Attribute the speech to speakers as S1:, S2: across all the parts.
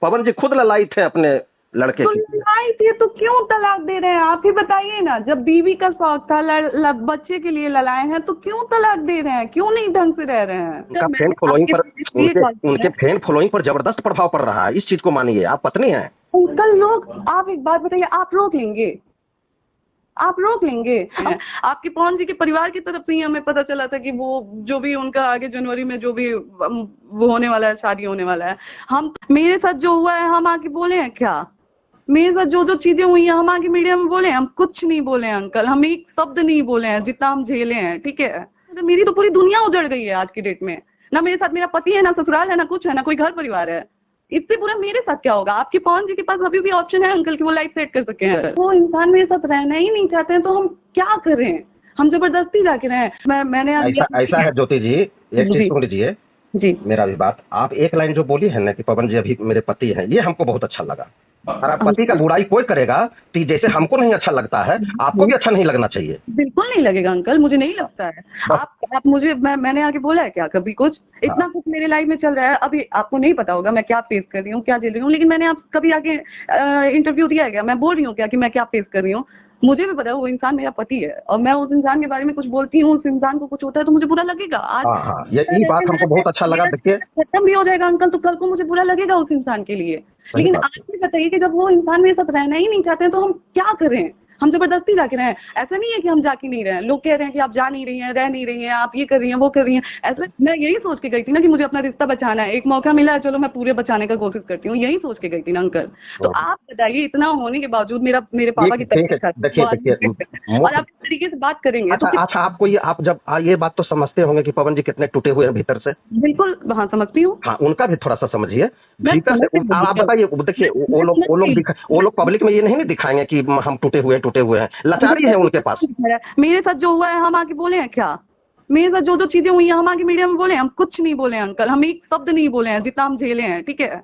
S1: पवन जी खुद ललाई थे अपने लड़के
S2: तो
S1: की।
S2: लड़ाई थी तो क्यों तलाक दे रहे हैं? आप ही बताइए ना, जब बीवी का शौक था, बच्चे के लिए लड़ाए हैं, तो क्यों तलाक दे रहे हैं? क्यों नहीं ढंग से रह रहे हैं?
S1: उनका
S2: जब
S1: फैन
S2: मैंने
S1: फॉलोइंग
S2: आपके
S1: पर
S2: लिए
S1: उनके
S2: कॉल किया
S1: उनके फैन फॉलोइंग पर जबरदस्त प्रभाव पड़ रहा है, इस चीज को मानिए। आप पत्नी हैं।
S2: अंकल, लोग, आप एक बात बताइए, आप रोक लेंगे? आप रोक लेंगे? आपके पवन जी के परिवार की तरफ से ही हमें पता चला था कि वो जो भी उनका आगे जनवरी में जो भी वो होने वाला है, शादी होने वाला है। हम, मेरे साथ जो हुआ है हम आके बोले हैं क्या? मेरे साथ जो जो चीजें हुई हैं हम आगे मीडिया में बोले हैं? हम कुछ नहीं बोले हैं अंकल, हम एक शब्द नहीं बोले हैं जितना हम झेले हैं, ठीक है? तो मेरी तो पूरी दुनिया उजड़ गई है आज की डेट में। ना मेरे साथ मेरा पति है, ना ससुराल है, ना कुछ है, ना कोई घर परिवार है। इससे पूरा मेरे साथ क्या होगा? आपके पवन जी के पास अभी भी ऑप्शन है अंकल कि वो लाइफ सेट कर सके हैं। वो इंसान मेरे साथ रहना ही नहीं चाहते हैं तो हम क्या करें? हम जबरदस्ती जाके रहे। मैंने आज
S1: ऐसा ऐसा है ज्योति जी, एक चीज
S2: जी
S1: सुन लीजिए
S2: जी
S1: मेरा भी बात। आप एक लाइन जो बोली है ना कि पवन जी अभी मेरे पति हैं, ये हमको बहुत अच्छा लगा। और आप पति का
S2: अंकल,
S1: बुराई कोई करेगा कि जैसे हमको नहीं अच्छा लगता है, आपको भी अच्छा नहीं लगना चाहिए।
S2: बिल्कुल नहीं लगेगा अंकल, मुझे नहीं लगता है।
S1: बस।
S2: आप मुझे, मैंने आगे बोला है क्या कभी कुछ?
S1: हाँ।
S2: इतना कुछ मेरे लाइफ में चल रहा है, अभी आपको नहीं पता होगा मैं क्या फेस कर रही हूँ, क्या झेल रही हूँ, लेकिन मैंने आप कभी आगे इंटरव्यू दिया है क्या? मैं बोल रही हूँ क्या कि मैं क्या फेस कर रही हूँ? मुझे भी पता है वो इंसान मेरा पति है, और मैं उस इंसान के बारे में कुछ बोलती हूँ, उस इंसान को कुछ होता है तो मुझे बुरा लगेगा। आज
S1: हाँ हाँ, ये बात हमको बहुत अच्छा लगा।
S2: मेरा
S1: देखिए,
S2: खत्म भी हो जाएगा अंकल, तो कल को मुझे बुरा लगेगा उस इंसान के लिए।
S1: सही
S2: लेकिन
S1: बात
S2: आज
S1: है।
S2: भी बताइए कि जब वो इंसान मेरे साथ रहना ही नहीं चाहते हैं तो हम क्या करें? हम जबरदस्ती जाके रहे हैं। ऐसा नहीं है कि हम जाके नहीं रहे हैं। लोग कह रहे हैं कि आप जा नहीं रही हैं, रह नहीं रही हैं, आप ये कर रही हैं, वो कर रही हैं। ऐसा मैं यही सोच के गई थी ना कि मुझे अपना रिश्ता बचाना है, एक मौका मिला है, चलो मैं पूरे बचाने का कोशिश करती हूँ, यही सोच के गई थी ना अंकल। तो
S1: हम्म।
S2: आप बताइए, इतना होने के बावजूद मेरे पापा
S1: ठीक
S2: की
S1: ठीक है।
S2: तबीयत खराब है,
S1: देखिए
S2: वो आज
S1: देखिए
S2: और
S1: मुख्य।
S2: आप इस तरीके से बात करेंगे तो
S1: अच्छा अच्छा, आपको ये, आप जब ये बात तो समझते होंगे कि पवन जी कितने टूटे हुए हैं भीतर से।
S2: बिल्कुल, हाँ समझती हूँ।
S1: हाँ, उनका भी थोड़ा सा समझिए
S2: मैं
S1: भीतर से।
S2: समझती हूँ
S1: आप
S2: अंकल।
S1: बताइए, वो देखिए, वो
S2: मैं
S1: लोग वो
S2: समझती
S1: लोग
S2: हूँ।
S1: दिखा वो लोग पब्लिक में ये नहीं दिखाएंगे कि हम टूटे हुए हैं। लाचारी है उनके पास।
S2: मेरे साथ जो हुआ है हम आके बोले हैं क्या? मेरे साथ जो जो चीजें हुई हैं हम आगे मीडिया में बोले हैं? हम कुछ नहीं बोले हैं अंकल, हम एक शब्द नहीं बोले हैं जितना हम झेले हैं, ठीक है?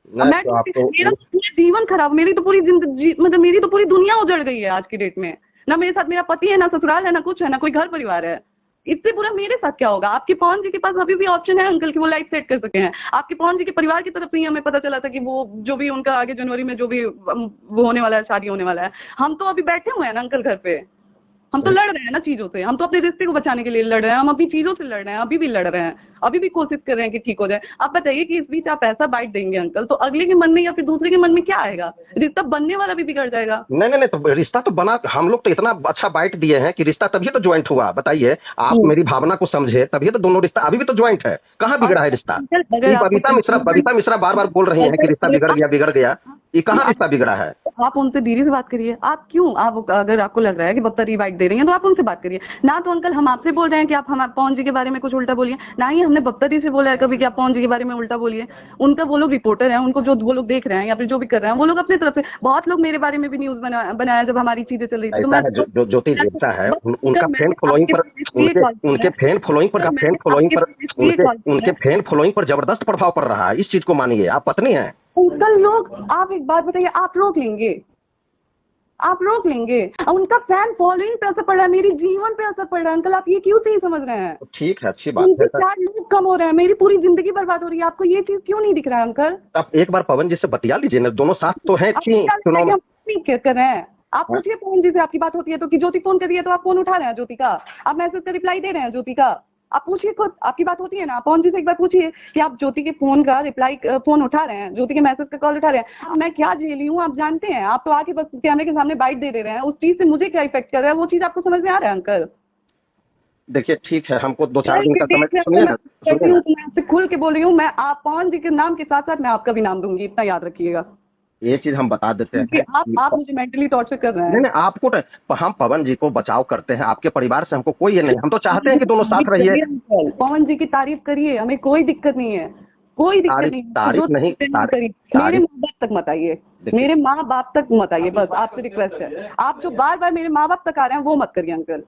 S1: नहीं
S2: मैं,
S1: तो आपको
S2: मेरा तो पूरा जीवन खराब, मेरी तो पूरी जिंदगी, मतलब मेरी तो पूरी दुनिया उजड़ गई है आज की डेट में। ना मेरे साथ मेरा पति है, ना ससुराल है, ना कुछ है, ना कोई घर परिवार है। इससे पूरा मेरे साथ क्या होगा? आपके पवन जी के पास अभी भी ऑप्शन है अंकल कि वो लाइफ सेट कर सके हैं। आपके पवन जी के परिवार की तरफ से ही हमें पता चला था कि वो जो भी उनका आगे जनवरी में जो भी वो होने वाला है, शादी होने वाला है। हम तो अभी बैठे हुए हैं ना अंकल घर पे। हम तो लड़ रहे हैं ना चीजों से, हम तो अपने रिश्ते को बचाने के लिए लड़ रहे हैं, हम अपनी चीजों से लड़ रहे हैं, अभी भी लड़ रहे हैं, अभी भी कोशिश कर रहे हैं कि ठीक हो जाए। आप बताइए कि इस बीच आप ऐसा बाइट देंगे अंकल तो अगले के मन में या फिर दूसरे के मन में क्या आएगा? रिश्ता बनने वाला भी बिगड़ जाएगा।
S1: नहीं नहीं नहीं, तो रिश्ता तो बना, हम लोग तो इतना अच्छा बाइट दिए हैं कि रिश्ता तभी तो ज्वाइंट हुआ। बताइए, आप
S2: हम्म।
S1: मेरी भावना को समझे तभी तो दोनों रिश्ता अभी भी तो ज्वाइंट है। कहाँ
S2: और
S1: बिगड़ा है रिश्ता?
S2: अंकल, अगर
S1: ये
S2: आपको
S1: बबीता मिश्रा बार बार बोल रही हैं कि
S2: अगर
S1: रिश्ता
S2: अगर
S1: बिगड़
S2: आप
S1: गया बिगड़ गया। ये कहाँ रिश्ता बिगड़ा है?
S2: आप उनसे धीरे से बात करिए। आप क्यों, आप अगर आपको लग रहा है कि बदतरी बाइट दे रही हैं तो आप उनसे बात करिए ना। तो अंकल हम आपसे बोल रहे हैं कि आप हम पवन जी के बारे में कुछ उल्टा बोलिए, ना ही हमने बदतरी से बोला है कभी कि आप पवन जी के बारे में उल्टा बोलिए। उनका, वो लोग रिपोर्टर हैं, उनको जो वो लोग देख रहे हैं या फिर जो भी कर रहे हैं वो लोग अपनी तरफ से, बहुत लोग मेरे बारे में भी न्यूज बनाया जब हमारी चीजें चल रही थी तो
S1: ऐसा
S2: मैं
S1: है ज्योति जी, ऐसा है
S2: बस
S1: उनका
S2: अंकल,
S1: फैन
S2: मैंने
S1: फॉलोइंग
S2: आपके
S1: पर,
S2: इसलिए कॉल किया है। अंकल, मैंने आपके इसलिए कॉल किया
S1: उनके
S2: है।
S1: फैन फॉलोइंग पर जबरदस्त प्रभाव पड़ रहा है, इस चीज को मानिए। आप पत्नी हैं।
S2: अंकल, लोग, आप एक बात बताइए, आप रोक लेंगे? आप रोक लेंगे? उनका फैन फॉलोइंग पे असर पड़ रहा है, मेरी जीवन पे असर पड़ रहा है अंकल, आप ये क्यों नहीं समझ रहे हैं?
S1: तो ठीक है, अच्छी बात है
S2: उनके
S1: सर।
S2: 4 लोग कम हो रहे हैं, मेरी पूरी जिंदगी बर्बाद हो रही है, आपको ये चीज क्यों नहीं दिख रहा है अंकल?
S1: आप एक बार पवन जी से बतिया लीजिए ना, दोनों साथ तो हैं
S2: आपको
S1: थी
S2: क्या लगता है
S1: चुनाव
S2: कि
S1: में।
S2: हम नहीं कर रहे हैं? आप
S1: हाँ?
S2: पूछिए पवन जी से, आपकी बात होती है तो कि ज्योति फोन कर रही है तो आप फोन उठा रहे हैं ज्योति का, आप मैसेज का रिप्लाई दे रहे हैं ज्योति का। आप पूछिए खुद, आपकी बात होती है ना, पवन जी से एक बार पूछिए कि आप ज्योति के फोन का रिप्लाई, फोन उठा रहे हैं, ज्योति के मैसेज का कॉल उठा रहे हैं। अब मैं क्या झेली हूँ आप जानते हैं? आप तो आके बस कैमरे के सामने बाइट दे रहे हैं, उस चीज से मुझे क्या इफेक्ट कर रहा है वो चीज आपको समझ में आ रहा है अंकल?
S1: देखिए ठीक है, हमको दो चार
S2: कल
S1: दिन
S2: के
S1: का समय,
S2: डेट में अगर
S1: सुनिए
S2: मैं
S1: ना,
S2: करती
S1: सुनिए
S2: हूँ
S1: ना।
S2: तो मैं आपसे खुल के बोल रही हूँ, मैं आप पवन जी के नाम के साथ साथ मैं आपका भी नाम दूंगी, इतना याद रखिएगा।
S1: ये चीज हम बता देते
S2: क्योंकि
S1: हैं
S2: आप
S1: कि
S2: आप मुझे मेंटली टॉर्चर कर रहे
S1: नहीं
S2: हैं।
S1: नहीं, आपको तो हम पवन जी को बचाव करते हैं, आपके परिवार से हमको कोई ये नहीं, हम तो चाहते हैं कि दोनों
S2: तारीफ
S1: साथ रहिए।
S2: करिए अंकल, पवन जी की तारीफ करिए, हमें कोई दिक्कत नहीं है, कोई दिक्कत
S1: तारीफ
S2: नहीं है, जो
S1: तारीफ नहीं,
S2: करिए। मेरे
S1: तारीफ।
S2: माँ बाप तक मत आइए,
S1: देखिए,
S2: मेरे माँ बाप तक मत आइए, बस आपसे रिक्वेस्ट है। आप जो बार बार मेरे माँ बाप तक आ रहे हैं वो मत करिए अंकल।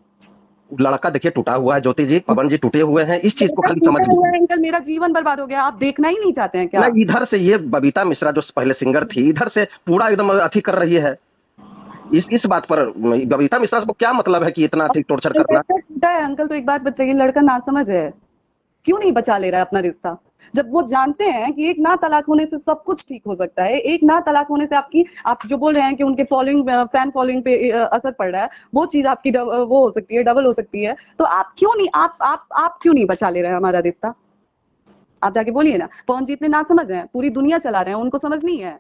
S1: लड़का देखिए टूटा हुआ है ज्योति जी, पवन जी टूटे हुए हैं, इस चीज को
S2: मेरा
S1: खाली समझ
S2: टूटा हुआ
S1: लीजिए।
S2: है अंकल, मेरा जीवन बर्बाद हो गया, आप देखना ही नहीं चाहते हैं
S1: ना
S2: क्या?
S1: इधर से ये बबीता मिश्रा जो पहले सिंगर थी, इधर से पूरा एकदम अथी कर रही है। इस बात पर बबीता मिश्रा को क्या मतलब है कि इतना
S2: अब
S1: अथी टॉर्चर करना?
S2: लड़का टूटा है अंकल तो एक बात बताइए, लड़का नासमझ है, क्यों नहीं बचा ले रहा है अपना रिश्ता? जब वो जानते हैं कि एक ना तलाक होने से सब कुछ ठीक हो सकता है, एक ना तलाक होने से आपकी, आप जो बोल रहे हैं कि उनके फैन फॉलोइंग पे असर पड़ रहा है, वो चीज आपकी वो हो सकती है, डबल हो सकती है, तो आप क्यों नहीं, आप क्यों नहीं बचा ले रहे हैं हमारा रिश्ता? आप जाके बोलिए ना। पवन जी इतने ना समझ हैं, पूरी दुनिया चला रहे हैं, उनको समझ नहीं है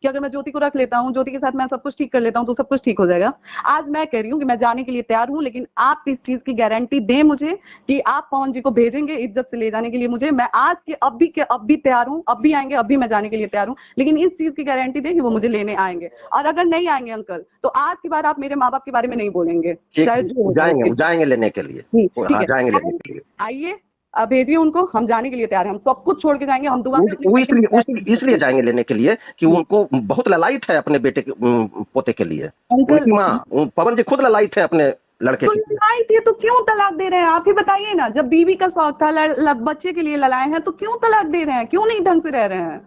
S2: कि अगर मैं ज्योति को रख लेता हूँ, ज्योति के साथ मैं सब कुछ ठीक कर लेता हूँ तो सब कुछ ठीक हो जाएगा। आज मैं कह रही हूँ कि मैं जाने के लिए तैयार हूँ, लेकिन आप इस चीज की गारंटी दें मुझे कि आप पवन जी को भेजेंगे इज्जत से ले जाने के लिए मुझे। मैं आज के अब भी तैयार हूँ, अब भी आएंगे, अब भी मैं जाने के लिए तैयार हूँ, लेकिन इस चीज की गारंटी दें कि वो मुझे लेने आएंगे। और अगर नहीं आएंगे अंकल, तो आज के बाद आप मेरे माँ बाप के बारे में नहीं बोलेंगे, चाहे जो
S1: जाएंगे लेने के लिए,
S2: ठीक है,
S1: जाएंगे लेने के लिए।
S2: आइए, अब भेजिए उनको, हम जाने के लिए तैयार हैं, हम सब कुछ छोड़ के जाएंगे। हम
S1: वो इसलिए जाएंगे लेने के लिए कि उनको बहुत ललायत है अपने बेटे के पोते के लिए। उनकी माँ पवन जी खुद ललायत है अपने लड़के की।
S2: ललायत है तो क्यों तलाक दे रहे हैं? आप ही बताइए ना। जब बीवी का शौक था, बच्चे के लिए ललाए हैं, तो क्यों तलाक दे रहे हैं? क्यों नहीं ढंग से रह रहे हैं?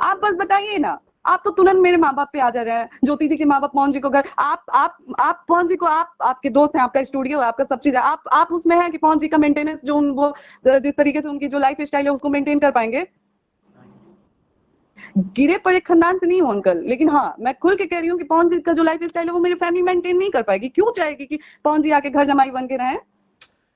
S2: आप बस बताइए ना। आप तो तुरंत मेरे माँ बाप पे आ जा रहे हैं। ज्योति जी के माँ बाप पवन जी को घर, आप पवन जी को, आपके दोस्त हैं, आपका स्टूडियो है, आपका सब चीज है, आप उसमें है कि पवन जी का मेंटेनेंस जो वो जिस तरीके से उनकी जो लाइफ स्टाइल है उसको मेंटेन कर पाएंगे? गिरे पड़े खानदान से नहीं हो अंकल, लेकिन हाँ मैं खुल के कह रही हूँ कि पवन जी का जो लाइफ स्टाइल है वो मेरी फैमिली मेंटेन नहीं कर पाएगी। क्यों चाहेगी कि पवन जी आके घर जमाई बन के रहें?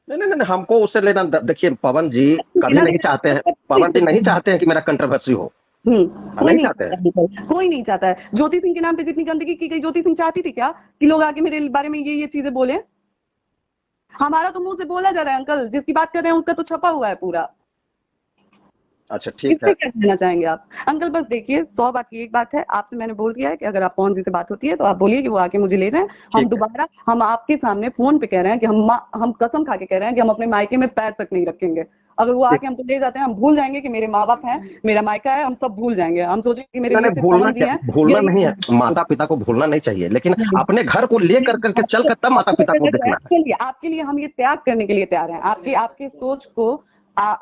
S1: नहीं, हमको उससे लेना, देखिए पवन जी कभी नहीं चाहते हैं, पवन जी नहीं चाहते हैं कि मेरा कंट्रोवर्सी हो।
S2: कोई नहीं चाहता है, कोई नहीं चाहता है। ज्योति सिंह के नाम पे जितनी गंदगी की गई, ज्योति सिंह चाहती थी क्या कि लोग आके मेरे बारे में ये चीजें बोले? हमारा तो मुंह से बोला जा रहा है अंकल, जिसकी बात कर रहे हैं उसका तो छपा हुआ है पूरा।
S1: अच्छा ठीक है,
S2: क्या कहना चाहेंगे आप अंकल? बस देखिए, 100 बात की एक बात है, आपसे मैंने बोल दिया है कि अगर आप पवन जी से बात होती है तो आप बोलिए कि वो आके मुझे ले रहे हैं। हम दोबारा, हम आपके सामने फोन पे कह रहे हैं कि हम कसम खा के कह रहे हैं कि हम अपने मायके में पैर तक नहीं रखेंगे। अगर वो आके हमको ले जाते हैं, हम भूल जाएंगे कि मेरे माँ बाप हैं, मेरा मायका है, हम सब भूल जाएंगे। हम सोचेंगे कि मेरे लिए
S1: भूलना नहीं है, माता पिता को भूलना नहीं चाहिए, लेकिन अपने घर को लेकर करके चल कर तब माता पिता को देखना है।
S2: आपके लिए हम ये त्याग करने के लिए तैयार हैं। आपकी सोच को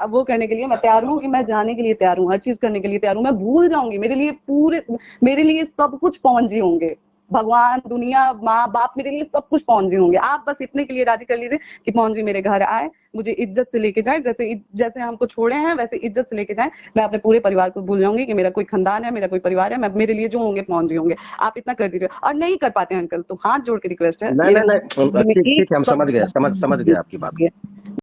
S2: वो करने के लिए मैं तैयार हूँ कि मैं जाने के लिए तैयार हूँ, हर चीज करने के लिए तैयार हूँ। मैं भूल जाऊंगी, मेरे लिए सब कुछ पवन जी होंगे, भगवान, दुनिया, माँ बाप, मेरे लिए सब कुछ पवन जी होंगे। आप बस इतने के लिए राजी कर लीजिए कि पवन जी मेरे घर आए, मुझे इज्जत से लेके जाए, जैसे हमको छोड़े हैं वैसे इज्जत से लेके जाए। मैं अपने पूरे परिवार को भूल जाऊंगी कि मेरा कोई खानदान है, मेरा कोई परिवार है। मेरे लिए जो होंगे पवन जी होंगे। आप इतना कर दीजिए। और नहीं कर पाते हैं अंकल तो हाथ जोड़ के रिक्वेस्ट है।
S1: नहीं, ठीक है, हम समझ गए आपकी बात।